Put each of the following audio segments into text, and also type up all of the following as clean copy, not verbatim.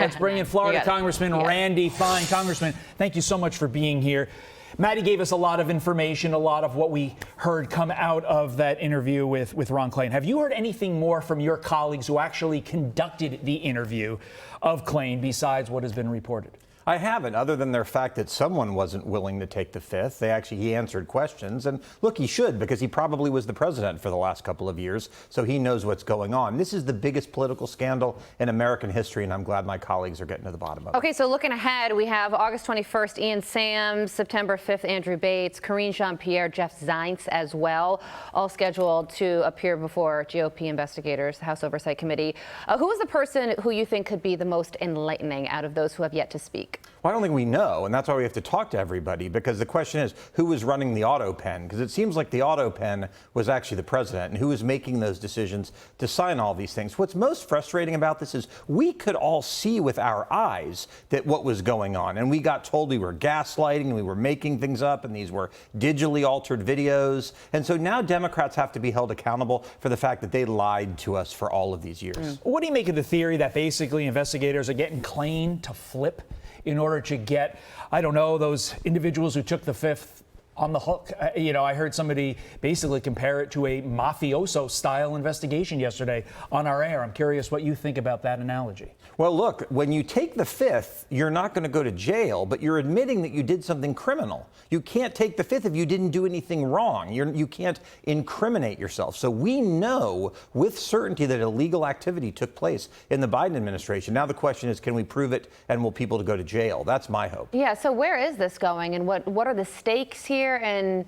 Let's bring in Florida Congressman Randy Fine. Congressman, thank you so much for being here. Maddie gave us a lot of information, a lot of what we heard come out of that interview with Ron Klain. Have you heard anything more from your colleagues who actually conducted the interview of Klain besides what has been reported? I haven't, other than their fact that someone wasn't willing to take the fifth. He answered questions. And look, he should, because he probably was the president for the last couple of years, so he knows what's going on. This is the biggest political scandal in American history, and I'm glad my colleagues are getting to the bottom of it. Okay, so looking ahead, we have August 21st, Ian Sams, September 5th, Andrew Bates, Karine Jean-Pierre, Jeff Zients as well, all scheduled to appear before GOP investigators, the House Oversight Committee. Who is the person who you think could be the most enlightening out of those who have yet to speak? Well, I don't think we know, and that's why we have to talk to everybody, because the question is, who was running the auto pen? Because it seems like the auto pen was actually the president, and who was making those decisions to sign all these things. What's most frustrating about this is we could all see with our eyes that what was going on, and we got told we were gaslighting, and we were making things up, and these were digitally altered videos. And so now Democrats have to be held accountable for the fact that they lied to us for all of these years. What do you make of the theory that basically investigators are getting Klain to flip in order to get, I don't know, those individuals who took the fifth on the hook? I heard somebody basically compare it to a mafioso-style investigation yesterday on our air. I'm curious what you think about that analogy. Well, look, when you take the fifth, you're not going to go to jail, but you're admitting that you did something criminal. You can't take the fifth if you didn't do anything wrong. You can't incriminate yourself. So we know with certainty that illegal activity took place in the Biden administration. Now the question is, can we prove it, and will people go to jail? That's my hope. Yeah, so where is this going, and what are the stakes here, and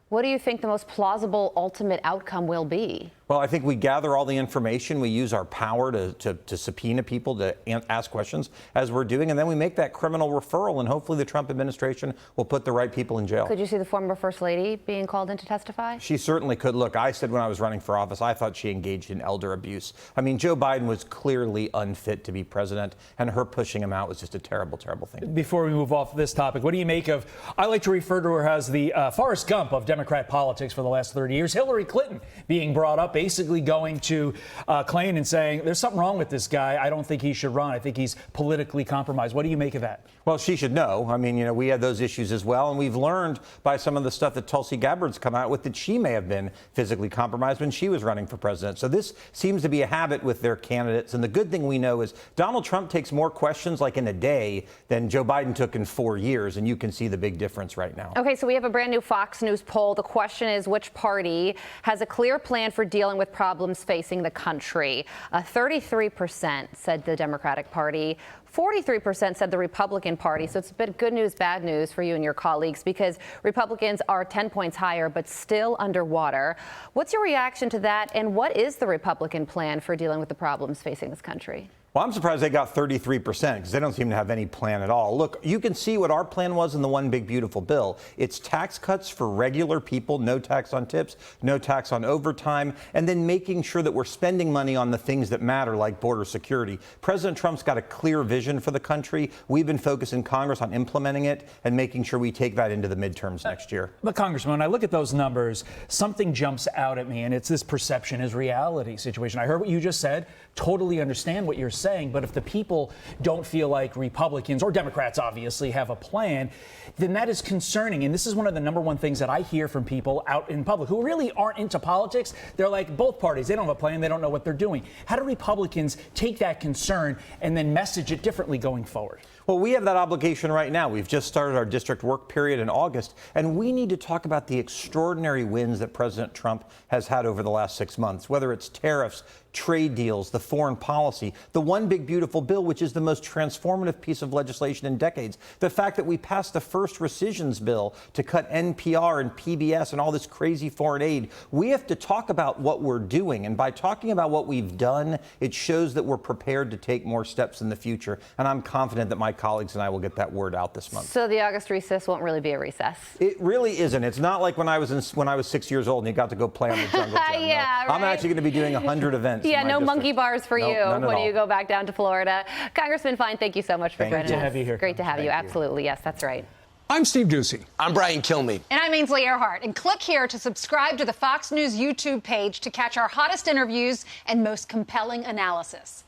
what do you think the most plausible ultimate outcome will be? Well, I think we gather all the information. We use our power to subpoena people, to ask questions as we're doing, and then we make that criminal referral, and hopefully the Trump administration will put the right people in jail. Could you see the former First Lady being called in to testify? She certainly could. Look, I said when I was running for office, I thought she engaged in elder abuse. I mean, Joe Biden was clearly unfit to be president, and her pushing him out was just a terrible, terrible thing. Before we move off this topic, what do you make of, I like to refer to her as the Forrest Gump of Democrat politics for the last 30 years, Hillary Clinton being brought up, basically going to Klain and saying, there's something wrong with this guy. I don't think he should run. I think he's politically compromised. What do you make of that? Well, she should know. I mean, we had those issues as well, and we've learned by some of the stuff that Tulsi Gabbard's come out with that she may have been physically compromised when she was running for president. So this seems to be a habit with their candidates, and the good thing we know is Donald Trump takes more questions like in a day than Joe Biden took in 4 years, and you can see the big difference right now. Okay, so we have a brand new Fox News poll. The question is, which party has a clear plan for dealing with problems facing the country? 33% said the Democratic Party. 43% said the Republican Party. So it's a bit good news, bad news for you and your colleagues, because Republicans are 10 points higher, but still underwater. What's your reaction to that? And what is the Republican plan for dealing with the problems facing this country? Well, I'm surprised they got 33% because they don't seem to have any plan at all. Look, you can see what our plan was in the one big beautiful bill. It's tax cuts for regular people, no tax on tips, no tax on overtime, and then making sure that we're spending money on the things that matter, like border security. President Trump's got a clear vision for the country. We've been focused in Congress on implementing it and making sure we take that into the midterms next year. But Congressman, when I look at those numbers, something jumps out at me, and it's this perception is reality situation. I heard what you just said, totally understand what you're saying, but if the people don't feel like Republicans or Democrats obviously have a plan, then that is concerning. And this is one of the number one things that I hear from people out in public who really aren't into politics. They're like, both parties, they don't have a plan, they don't know what they're doing. How do Republicans take that concern and then message it differently going forward? Well, we have that obligation right now. We've just started our district work period in August, and we need to talk about the extraordinary wins that President Trump has had over the last 6 months, whether it's tariffs, trade deals, the foreign policy, the one big beautiful bill, which is the most transformative piece of legislation in decades, the fact that we passed the first rescissions bill to cut NPR and PBS and all this crazy foreign aid. We have to talk about what we're doing, and by talking about what we've done, it shows that we're prepared to take more steps in the future, and I'm confident that my colleagues and I will get that word out this month. So the August recess won't really be a recess? It really isn't. It's not like when I was 6 years old and you got to go play on the jungle gym. Yeah, no. right? I'm actually going to be doing 100 events. Yeah, no monkey bars for you when you go back down to Florida. Congressman Fine, thank you so much for joining us. Great to have you here. Great to have you. Absolutely. Yes, that's right. I'm Steve Ducey. I'm Brian Kilmeade. And I'm Ainsley Earhart. And click here to subscribe to the Fox News YouTube page to catch our hottest interviews and most compelling analysis.